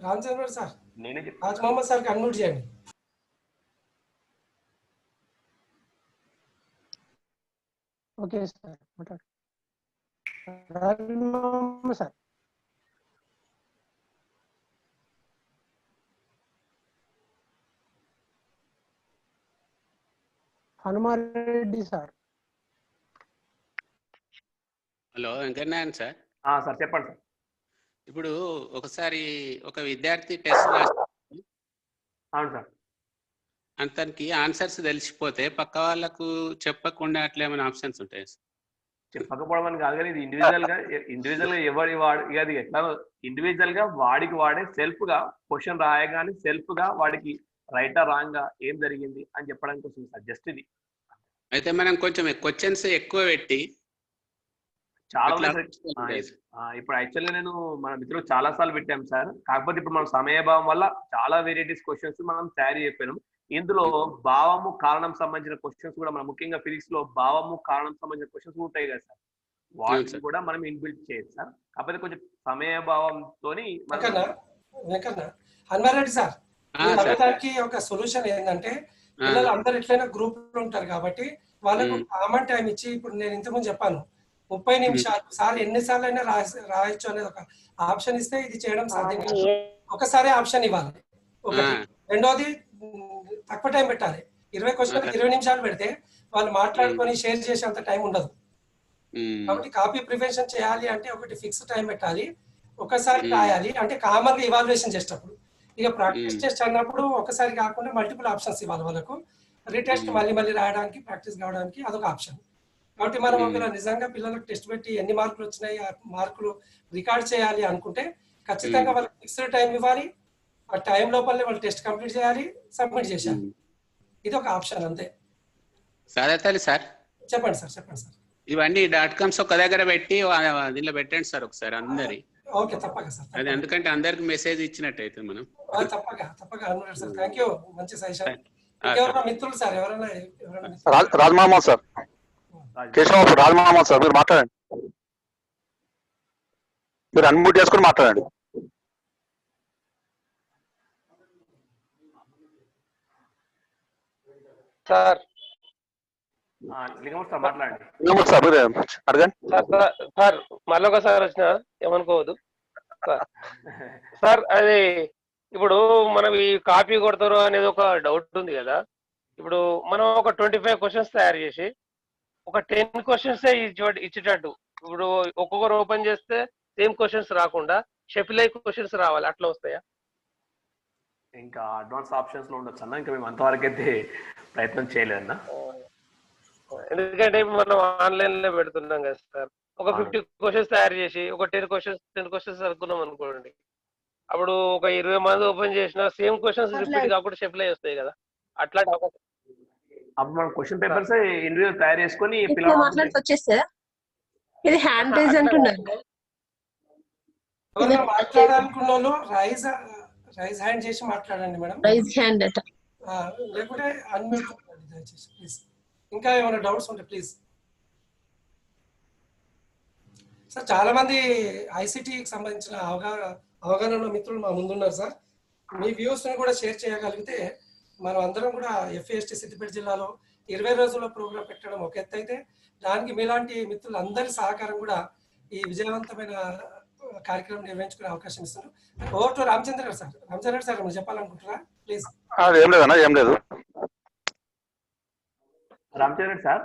Ramachandra Reddy sir, నేనే రాజ్మామా సార్కి అన్మ్యూట్ చేయండి. ఓకే సార్ మాట్లాడు. Rajmama sir. Hanumareddy sir. Hello Venkatanarayana sir. Sir చెప్పండి సార్. ఇప్పుడు ఒకసారి ఒక విద్యార్థి టెస్ట్ రాసి, అవును సార్, అతనికి ఆన్సర్స్ తెలిసిపోతే పక్క వాళ్ళకు చెప్పకుండా అట్లా ఏమైనా ఆప్షన్స్ ఉంటాయి? చెప్పకపోవడం అని కాదు కానీ ఇది ఇండివిజువల్ గా ఎవరి అది ఎట్లా ఇండివిజువల్ గా వాడికి వాడే సెల్ఫ్ గా క్వశ్చన్ రాయగానే సెల్ఫ్ గా వాడికి రైటా రాంగ్ గా ఏం జరిగింది అని చెప్పడానికి వస్తుంది సార్. జస్ట్ ఇది. అయితే మనం కొంచెం క్వశ్చన్స్ ఎక్కువ పెట్టి చాలా ఇప్పుడు యాక్చువల్గా నేను మన మిత్రులు చాలా సార్లు పెట్టాం సార్. కాకపోతే ఇప్పుడు మనం సమయభావం వల్ల చాలా వెరైటీస్ క్వశ్చన్స్ మనం తయారు చేయకపోయినాం. ఇందులో భావము కారణం సంబంధించిన క్వశ్చన్స్ కూడా మనం ముఖ్యంగా ఫిజిక్స్ లో భావము కారణం సంబంధించిన క్వశ్చన్స్ ఉంటాయి కదా సార్, వాటిని కూడా మనం ఇన్బిల్ట్ చేయొచ్చు సార్. కాకపోతే కొంచెం సమయభావంతో హనుమారెడ్డి సార్ దానికి ఒక సొల్యూషన్ ఏంటంటే పిల్లలు అందరు ఎట్లయినా గ్రూప్ లో ఉంటారు కాబట్టి వాళ్ళకు కామన్ టైం ఇచ్చి, ఇప్పుడు నేను ఇంతకుముందు చెప్పాను 30 నిమిషాలు సార్ ఎన్నిసార్లు అయినా రాయొచ్చు అనేది ఒక ఆప్షన్ ఇస్తే ఇది చేయడం సాధ్యం కాదు. ఒకసారి ఆప్షన్ ఇవ్వాలి. ఒకటి. రెండోది తక్కువ టైం పెట్టాలి. 20 క్వశ్చన్ 20 నిమిషాలు పెడితే వాళ్ళు మాట్లాడుకొని షేర్ చేసేంత టైం ఉండదు. కాబట్టి కాపీ ప్రివెన్షన్ చేయాలి అంటే ఒకటి ఫిక్స్ టైం పెట్టాలి, ఒకసారి రాయాలి. అంటే కామన్ గా ఇవాల్యుయేషన్ చేసేటప్పుడు, ఇక ప్రాక్టీస్ టెస్ట్ అన్నప్పుడు ఒకసారి కాకుండా మల్టిపుల్ ఆప్షన్స్ ఇవ్వాలి వాళ్ళకు. రీటెస్ట్ మళ్ళీ రాయడానికి ప్రాక్టీస్ కావడానికి అదొక ఆప్షన్. కాబట్టి మనం ఒకవేళ నిజంగా పిల్లలకు టెస్ట్ పెట్టి ఎన్ని మార్కులు వచ్చినాయి ఆ మార్కులు రికార్డ్ చేయాలి అనుకుంటే ఖచ్చితంగా వాళ్ళకి ఫిక్స్డ్ టైం ఇవ్వాలి. ఆ టైం లోపలనే వాళ్ళు టెస్ట్ కంప్లీట్ చేయాలి, సబ్మిట్ చేయాలి. ఇది ఒక ఆప్షన్ అంతే. సార్ చెప్పండి సార్. ఇవన్నీ .coms ఒక దగ్గర పెట్టి దీనిలో పెట్టండి సార్ ఒకసారి అందరి. ఓకే తప్పక సార్. అది ఎందుకంటే అందరికి మెసేజ్ ఇచ్చినట్టయితే మనం తప్పక అనుకుంటారు సార్. థ్యాంక్ యూ, మంచి సజెషన్. ఎవరైనా మిత్రులు సార్, ఎవరైనా రాజ్మామా సార్, కేశవ రాజ్మామా సార్, మీరు మాట్లాడండి. మీరు అన్మ్యూట్ చేసుకుని మాట్లాడండి. సార్ లింగమూర్తి సార్ మాట్లాడండి. లింగమూర్తి సార్ మీరు అడగండి. సార్ మళ్ళీ ఒకసారి వచ్చిన ఏమనుకోవద్దు సార్. అది ఇప్పుడు మనం ఈ కాపీ కొడతారు అనేది ఒక డౌట్ ఉంది కదా. ఇప్పుడు మనం ఒక 25 క్వశ్చన్స్ తయారు చేసి ఒక 10 క్వశ్చన్స్ ఇచ్చేటట్టు, ఇప్పుడు ఒక్కొక్కరు ఓపెన్ చేస్తే సేమ్ క్వశ్చన్స్ రాకుండా షఫిల్ అయ్యే క్వశ్చన్స్ రావాలి, అట్లా వస్తాయా? ఇంకా అడ్వాన్స్ ఆప్షన్స్ లో ఉండొచ్చు అన్న, ఇంకా మేము అంతవరకు అయితే ప్రయత్నం చేయలేదన్నా. ఎందుకంటే మనం ఆన్లైన్ లో పెడుతున్నాం కదా సార్. ఒక 50 క్వశ్చన్స్ తయారు చేసి ఒక 10 క్వశ్చన్స్ అనుకున్నాం అనుకోండి, అప్పుడు ఒక 20 మంది ఓపెన్ చేసిన సేమ్ క్వశ్చన్స్ రిపీట్ కాకుండా షఫిల్ అయ్యి వస్తాయి కదా. అట్లాంటి అవకాశం అప్పుడు మనం క్వశ్చన్ పేపర్స్ ఇండివిజువల్ తయారు చేసుకొని వచ్చేస్తా. ఇది హ్యాండ్ రైజ్ అంటున్నారు. మాట్లాడాలనుకున్న వాళ్ళు రైజ్ హ్యాండ్ చేసి మాట్లాడండి మేడం. రైజ్ హ్యాండ్ అట, లేకుంటే అన్మ్యూట్ దయచేసి ప్లీజ్. ఇంకా ఏమైనా డౌట్స్ ఉంటే ప్లీజ్. సార్ చాలా మంది ఐసిటీకి సంబంధించిన అవగాహన మిత్రులు మా ముందున్నారు సార్. మీ వ్యూస్ ని కూడా షేర్ చేయగలిగితే మనం అందరం కూడా ఎఫ్ఏఎస్టీ సిద్దిపేట జిల్లాలో 20 రోజుల ప్రోగ్రాం పెట్టడం ఒక ఎత్తు అయితే, దానికి మీలాంటి మిత్రులు అందరి సహకారం కూడా ఈ విజయవంతమైన కార్యక్రమం నిర్వహించుకునే అవకాశం ఇస్తున్నారు. ఓవర్ టు రామచంద్ర గారు సార్. రామచంద్ర గారు సార్ మీరు చెప్పాలనుకుంటారా ప్లీజ్? ఏం లేదన్నా, ఏం లేదు. రామచంద్ర సార్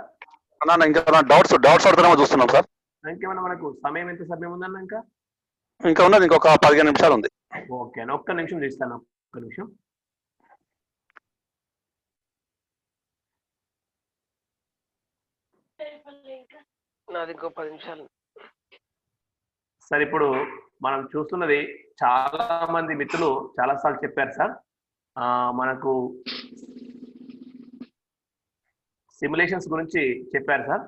ఇంకా డౌట్స్ అడుగుతామో చూస్తున్నాం సార్. ఇంకేమన్నా మనకు సమయం ఎంత సమయం ఉందన్న? ఇంకా ఉన్నది, ఇంకొక 15 నిమిషాలు ఉంది. ఓకే అన్న, ఒక్క నిమిషం తీస్తాను, ఒక్క నిమిషం. నాది ఇంకో 10 నిమిషాలు సార్. ఇప్పుడు మనం చూస్తున్నది చాలా మంది మిత్రులు చాలా సార్లు చెప్పారు సార్, మనకు సిమ్యులేషన్స్ గురించి చెప్పారు సార్.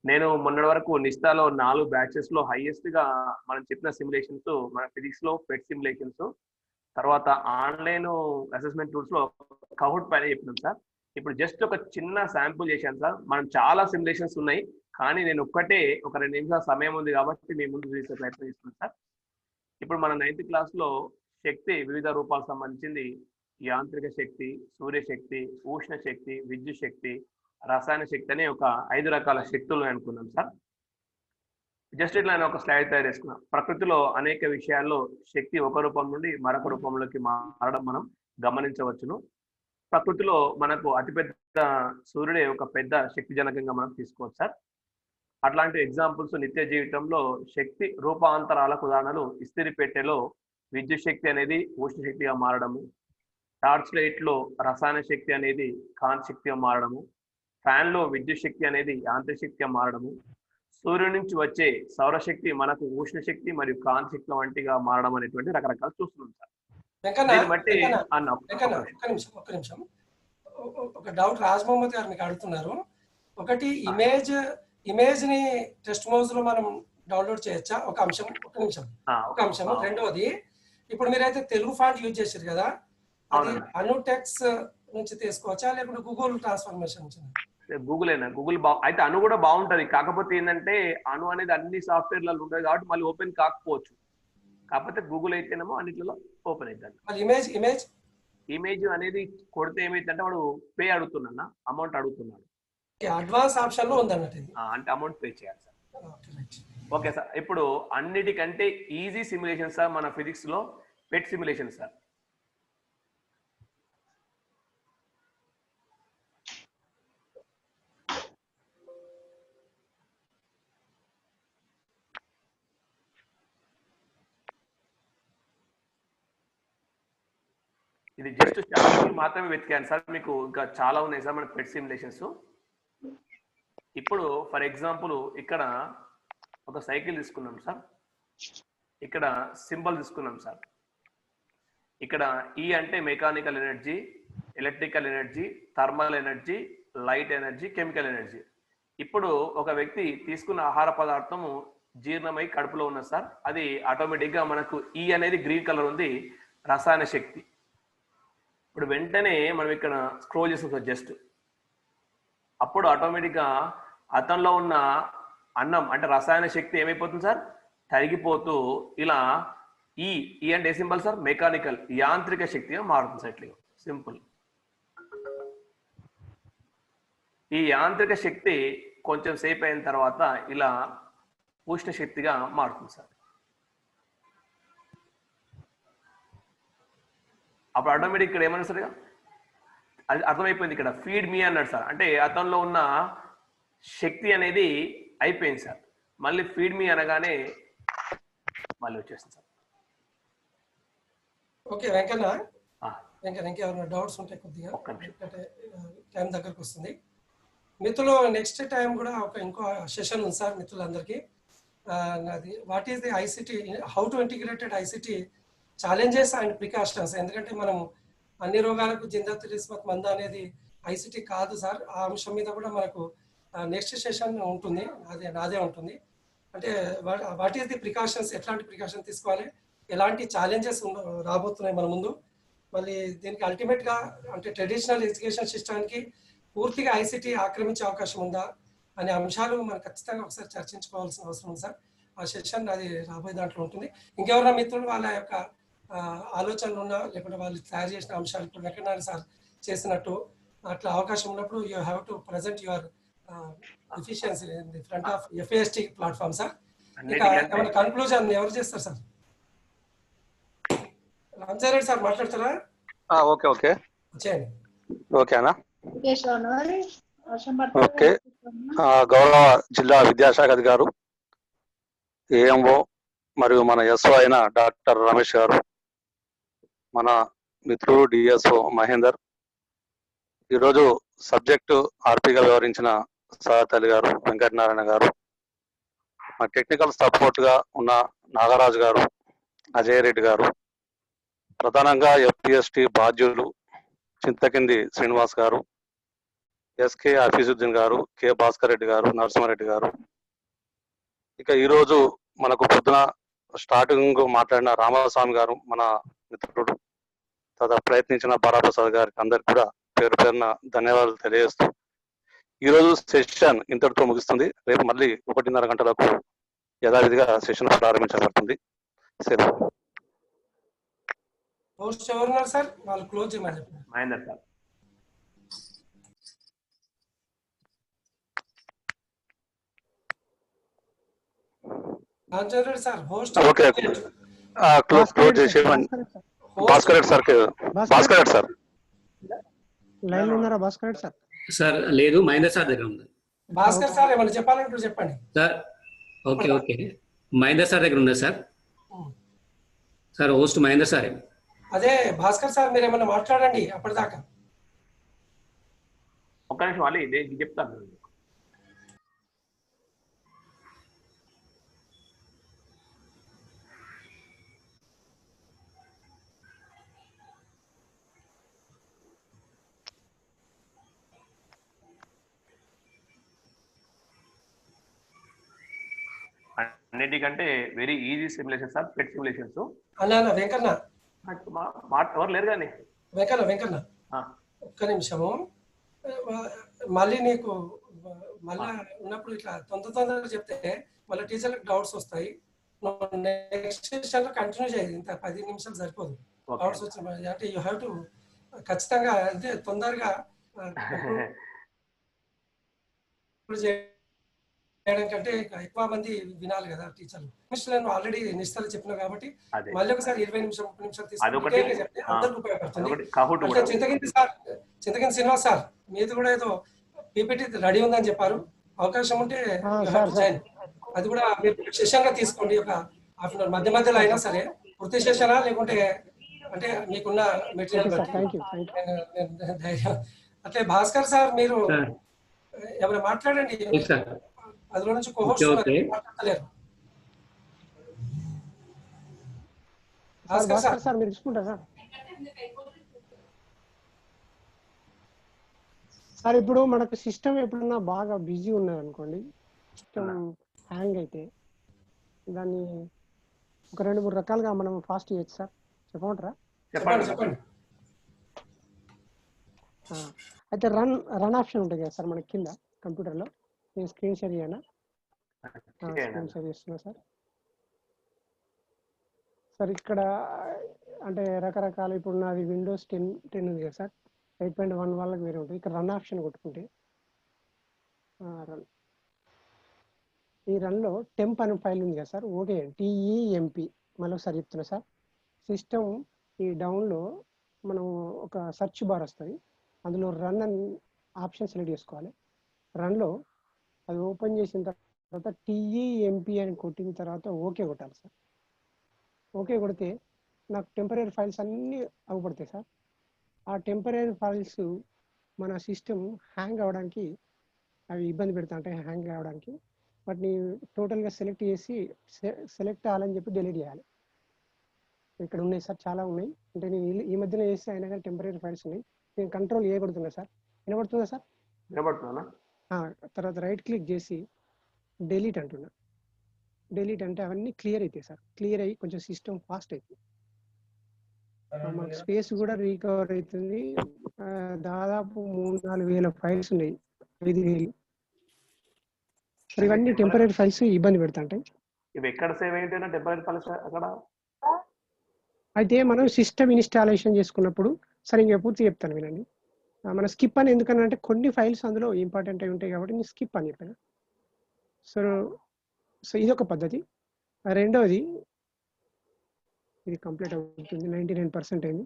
నేను మొన్నటి వరకు నిస్తాలో 4 బ్యాచెస్ లో హైయెస్ట్ గా మనం చెప్పిన సిమ్యులేషన్స్ మన ఫిజిక్స్ లో పెట్ సిమ్యులేషన్స్, తర్వాత ఆన్లైన్ అసెస్మెంట్ టూల్స్ లో కౌట్ పైన చెప్పినాం సార్. ఇప్పుడు జస్ట్ ఒక చిన్న శాంపుల్ చేశాను సార్. మనం చాలా సిమ్యులేషన్స్ ఉన్నాయి, కానీ నేను ఒక్కటే ఒక 2 నిమిషాల సమయం ఉంది కాబట్టి మీ ముందు చూసే ప్రయత్నం చేస్తున్నాను సార్. ఇప్పుడు మన 9th క్లాస్ లో శక్తి వివిధ రూపాలకు సంబంధించింది యాంత్రిక శక్తి, సూర్యశక్తి, ఉష్ణ శక్తి, విద్యుత్ శక్తి, రసాయన శక్తి అనే ఒక 5 రకాల శక్తులు అనుకున్నాం సార్. జస్ట్ ఇట్లా నేను ఒక స్లైడ్ తయారు చేసుకున్నాం. ప్రకృతిలో అనేక విషయాల్లో శక్తి ఒక రూపం నుండి మరొక రూపంలోకి మారడం మనం గమనించవచ్చును. ప్రకృతిలో మనకు అతిపెద్ద సూర్యుడే ఒక పెద్ద శక్తి జనకంగా మనం తీసుకోవచ్చు సార్. అట్లాంటి ఎగ్జాంపుల్స్ నిత్య జీవితంలో శక్తి రూపాంతరాలకు ఉదాహరణలు ఇస్తిరి పెట్టెలో విద్యుత్ శక్తి అనేది ఉష్ణ శక్తిగా మారడము, టార్చ్ లైట్ లో రసాయన శక్తి అనేది కాంతి శక్తిగా మారడము, ఫ్యాన్ లో విద్యుత్ శక్తి అనేది యాంత్రిక శక్తిగా మారడము, సూర్యుడి నుంచి వచ్చే సౌరశక్తి మనకు ఉష్ణ శక్తి మరియు కాంతి శక్తి వంటిగా మారడం అనేటువంటి రకరకాలు చూస్తున్నాం సార్. దీన్ని బట్టి ఒక్క నిమిషం ఒక డౌట్ రాజ్మహమ్మద్ గారు మీకు అడుగుతున్నారు. ఒకటి ఇమేజ్ ని టెస్ట్ మౌజ్ లో మనం డౌన్లోడ్ చేయొచ్చా? ఒక అంశం. రెండవది, ఇప్పుడు మీరైతే తెలుగు ఫాంట్ యూజ్ చేశారు కదా, అది అనుటెక్స్ నుంచి తీసుకోవచ్చా లేకుంటే గూగుల్ ట్రాన్స్ఫర్మేషన్ నుంచి? గూగుల్ అయితే అను కూడా బాగుంటది. కాకపోతే ఏంటంటే అను అనేది అన్ని సాఫ్ట్వేర్లలో ఉంటుంది కాబట్టి మళ్ళీ ఓపెన్ కాకపోవచ్చు. కాకపోతే గూగుల్ అయితేనేమో అన్నిట్లో ఓపెన్ అవుతుంది. ఇమేజ్ అనేది కొడితే ఏమైందంటే వాడు పే అడుగుతున్నా, అమౌంట్ అడుగుతున్నాడు. అడ్వాన్స్ ఆప్షన్ లో ఉందన్నట్టు, అంటే అమౌంట్ పే చేయాలి సార్. Okay sir. ఇప్పుడు అన్నిటికంటే ఈజీ సిమ్యులేషన్ సార్ మన ఫిజిక్స్ లో పెట్ సిమ్యులేషన్ సార్. ఇది జస్ట్ శాంపుల్ మాత్రమే వెతికాను సార్. మీకు ఇంకా చాలా ఉన్నాయి సార్ మన పెట్ సిమ్యులేషన్స్. ఇప్పుడు ఫర్ ఎగ్జాంపుల్ ఇక్కడ ఒక సైకిల్ తీసుకున్నాం సార్, ఇక్కడ సింబల్ తీసుకున్నాం సార్. ఇక్కడ ఈ అంటే mechanical energy, electrical energy, thermal energy, light energy, chemical energy. ఇప్పుడు ఒక వ్యక్తి తీసుకున్న ఆహార పదార్థము జీర్ణమై కడుపులో ఉన్నది సార్. అది ఆటోమేటిక్గా మనకు ఈ అనేది గ్రీన్ కలర్ ఉంది, రసాయన శక్తి. ఇప్పుడు వెంటనే మనం ఇక్కడ స్క్రోల్ చేస్తాం సార్ జస్ట్. అప్పుడు ఆటోమేటిక్గా అతనిలో ఉన్న అన్నం అంటే రసాయన శక్తి ఏమైపోతుంది సార్? తరిగిపోతూ ఇలా ఈ అంటే ఏ సింబల్ సార్? మెకానికల్, యాంత్రిక శక్తిగా మారుతుంది సార్. ఇట్లా సింపుల్. ఈ యాంత్రిక శక్తి కొంచెం సేపు అయిన తర్వాత ఇలా ఉష్ణ శక్తిగా మారుతుంది సార్. అప్పుడు ఆటోమేటిక్ ఇక్కడ ఏమన్నా సార్ అది అర్థమైపోయింది. ఇక్కడ ఫీడ్ మీ అన్నాడు సార్, అంటే అతనిలో ఉన్న శక్తి అనేది అయిపోయింది సార్. మళ్ళీ ఫీడ్ మీ అనగానే మళ్ళీ వచ్చేస్తుంది సార్. ఓకే వెంకన్న, ఇంకెవరైనా డౌట్స్ ఉంటే కొద్దిగా, టైం దగ్గరకు వస్తుంది. మిత్రులు నెక్స్ట్ టైం కూడా ఇంకో సెషన్ ఉంది సార్ మిత్రులందరికీ. అది what is the ICT, how to integrated ICT challenges and precautions. ఎందుకంటే మనం అన్ని రోగాలకు జిందత్ రిస్మత్ మంద అనేది ఐసిటి కాదు సార్. ఆ అంశం మీద కూడా మనకు నెక్స్ట్ సెషన్ ఉంటుంది, నాదే ఉంటుంది. అంటే వాట్ ఈస్ ది ప్రికాషన్స్, ఎట్లాంటి ప్రికాషన్ తీసుకోవాలి, ఎలాంటి ఛాలెంజెస్ రాబోతున్నాయి మన ముందు. మళ్ళీ దీనికి అల్టిమేట్గా అంటే ట్రెడిషనల్ ఎడ్యుకేషన్ సిస్టానికి పూర్తిగా ఐసిటి ఆక్రమించే అవకాశం ఉందా అనే అంశాలు మనం ఖచ్చితంగా ఒకసారి చర్చించుకోవాల్సిన అవసరం ఉంది సార్. ఆ సెషన్ అది రాబోయే దాంట్లో ఉంటుంది. ఇంకెవరైనా మిత్రులు వాళ్ళ యొక్క ఆలోచనలు ఉన్నా, లేకుంటే వాళ్ళు తయారు చేసిన అంశాలు ఇప్పుడు వెంకటనారాయణ సార్ చేసినట్టు అట్లా అవకాశం ఉన్నప్పుడు you have to present your efficiency in the front of FAST platform sir. ఇంకా ఏమైనా కన్క్లూజన్ ఎవరు చేస్తారు సార్? రామచంద్ర రెడ్డి సార్ మాట్లాడతారా? ఓకే ఓకే చేయండి. ఓకేనా? ఓకే. గౌరవ జిల్లా విద్యాశాఖ అధికారు ఏఎంఓ మరియు మన ఎస్ఓ అయిన డాక్టర్ రమేష్ గారు, మన మిత్రుడు డిఎస్ఓ మహేందర్, ఈరోజు సబ్జెక్టు ఆర్పిగా వ్యవహరించిన సారథి గారు, వెంకటనారాయణ గారు, మా టెక్నికల్ సపోర్ట్ గా ఉన్న నాగరాజు గారు, అజయ్ రెడ్డి గారు, ప్రధానంగా ఎఫ్పిఎస్టి బాధ్యులు చింతకింది శ్రీనివాస్ గారు, ఎస్కే హఫీజుద్దీన్ గారు, కె భాస్కర్ రెడ్డి గారు, నరసింహారెడ్డి గారు, ఇక ఈరోజు మనకు పొద్దున స్టార్టింగ్ మాట్లాడిన రామస్వామి గారు, మన మిత్రుడు, తద ప్రయత్నించిన బారాప్రసాద్ గారికి అందరికి కూడా పేరు పేరున ధన్యవాదాలు తెలియజేస్తూ ఈరోజు సెషన్ ఇంతటితో ముగిస్తుంది. రేపు మళ్ళీ 1:30 గంటలకు యథావిధిగా సెషన్ ప్రారంభించబడుతుంది. సెలవు. పోస్ట్ ఎవరున్నారు సార్? వాళ్ళు క్లోజ్ చేయమని చెప్పండి. Mahender sir. Ramachandra Reddy sir host. Okay close చేసేయమని. Bhaskar Reddy sir, Bhaskar Reddy sir line లో ఉన్నారా? భాస్కర్ రెడ్డి సార్ సార్ లేదు, మహేందర్ సార్ దగ్గర ఉంది. భాస్కర్ సార్ ఏమైనా చెప్పాలంటే చెప్పండి sir. Okay okay, Mahender sir దగ్గర ఉందా sir? Sir host Mahender sir. అదే భాస్కర్ సార్ మీరు ఏమైనా మాట్లాడండి అప్పటిదాకా. ఒక్క నిమిషం అలీ చెప్తాను. అన్నిటికంటే వెరీ ఈజీ సిమ్యులేషన్ సార్, పెట్ సిమ్యులేషన్స్. అన్నా వెంకన్న ఎవరు లేరు కానీ వెంకన్న ఒక్క నిమిషము. మళ్ళీ నీకు మళ్ళా ఉన్నప్పుడు ఇట్లా తొందరగా చెప్తే మళ్ళీ టీచర్లకు డౌట్స్ వస్తాయి. నెక్స్ట్ సెషన్ లో కంటిన్యూ చేయాలి. ఇంత 10 నిమిషాలు సరిపోదు. డౌట్స్ వచ్చిన అంటే యూ హ్యావ్ టు ఖచ్చితంగా అంటే తొందరగా చేయడం కంటే ఎక్కువ మంది వినాలి కదా టీచర్లు. నేను ఆల్రెడీ నిష్ఠలు చెప్పినా కాబట్టి మళ్ళీ ఒకసారి 20 నిమిషాలు 30 నిమిషాలు తీసుకుంటే చెప్తే అందరికి ఉపయోగపడుతుంది. చింతకింది శ్రీనివాస్ సార్ మీది కూడా ఏదో పీపీటీ రెడీ ఉందని చెప్పారు. అవకాశం ఉంటే అది కూడా మీరు సెషన్ గా తీసుకోండి. ఒక హాఫ్ అన్ అవర్ మధ్య మధ్యలో అయినా సరే. పూర్తి సెషనా లేకుంటే అంటే మీకున్న మెటీరియల్ బట్టి అట్లే భాస్కర్ సార్ మీరు ఎవరు మాట్లాడండి. అందులో నుంచి మాట్లాడలేరు. సార్ మీరు తీసుకుంటారా సార్? ఇప్పుడు మనకు సిస్టమ్ ఎప్పుడన్నా బాగా బిజీ ఉన్నది అనుకోండి, సిస్టమ్ హ్యాంగ్ అయితే దాన్ని ఒక 2-3 రకాలుగా మనం ఫాస్ట్ చేయొచ్చు సార్. చెప్పమంటారా? చెప్పండి. అయితే రన్ ఆప్షన్ ఉంటుంది కదా సార్ మనకి కింద కంప్యూటర్లో. నేను స్క్రీన్ షేర్ చేయనా? స్క్రీన్ షేర్ చేస్తున్నా సార్. సార్ ఇక్కడ అంటే రకరకాల ఇప్పుడు నాది విండోస్ 10 ఉంది కదా సార్. 8.1 వాళ్ళకి వేరే ఉంటుంది. ఇక్కడ రన్ ఆప్షన్ కొట్టుకుంటే రన్. ఈ రన్లో టెంప్ అనే ఫైల్ ఉంది కదా సార్, ఓకే TEMP. మళ్ళీ ఒకసారి చెప్తున్నా సార్, సిస్టమ్ ఈ డౌన్లో మనం ఒక సెర్చ్ బార్ వస్తుంది, అందులో రన్ అని ఆప్షన్ సెలెక్ట్ చేసుకోవాలి. రన్లో అది ఓపెన్ చేసిన తర్వాత TEMP అని కొట్టిన తర్వాత ఓకే కొట్టాలి సార్. ఓకే కొడితే నాకు టెంపరీ ఫైల్స్ అన్నీ అవ్వబడతాయి సార్. ఆ టెంపరీ ఫైల్స్ మన సిస్టమ్ హ్యాంగ్ అవ్వడానికి అవి ఇబ్బంది పెడతా ఉంటాయి, హ్యాంగ్ అవ్వడానికి. వాటిని టోటల్గా సెలెక్ట్ చేసి సెలెక్ట్ అవ్వాలని చెప్పి డిలీట్ చేయాలి. ఇక్కడ ఉన్నాయి సార్, చాలా ఉన్నాయి. అంటే నేను ఈ మధ్యన చేస్తే అయినా కానీ టెంపరీ ఫైల్స్ ఉన్నాయి. నేను కంట్రోల్ చేయకూడుతున్నా సార్. వినబడుతుందా సార్? వినబడుతుందా? తర్వాత రైట్ క్లిక్ చేసి డిలీట్ అంటున్నా. డిలీట్ అంటే అవన్నీ క్లియర్ అవుతాయి సార్. క్లియర్ అయ్యి కొంచెం సిస్టమ్ ఫాస్ట్ అవుతుంది, మనకు స్పేస్ కూడా రీకవర్ అవుతుంది. దాదాపు 3-4 వేల ఫైల్స్ ఉన్నాయి, 5,000. ఇవన్నీ టెంపరీ ఫైల్స్ ఇబ్బంది పెడుతుంటాయి. ఇవి ఎక్కడ సేవ్ అయ్యింటేనా టెంపరీ ఫైల్స్ అక్కడ? అయితే మనం సిస్టమ్ ఇన్స్టాలేషన్ చేసుకున్నప్పుడు, సరే ఇంకా పూర్తి చెప్తాను వినండి. మన స్కిప్ అని ఎందుకనంటే కొన్ని ఫైల్స్ అందులో ఇంపార్టెంట్ అయి ఉంటాయి కాబట్టి నేను స్కిప్ అని చెప్పాను. సో ఇది ఒక పద్ధతి. రెండవది, ఇది కంప్లీట్ అవుతుంది, 99% అయింది.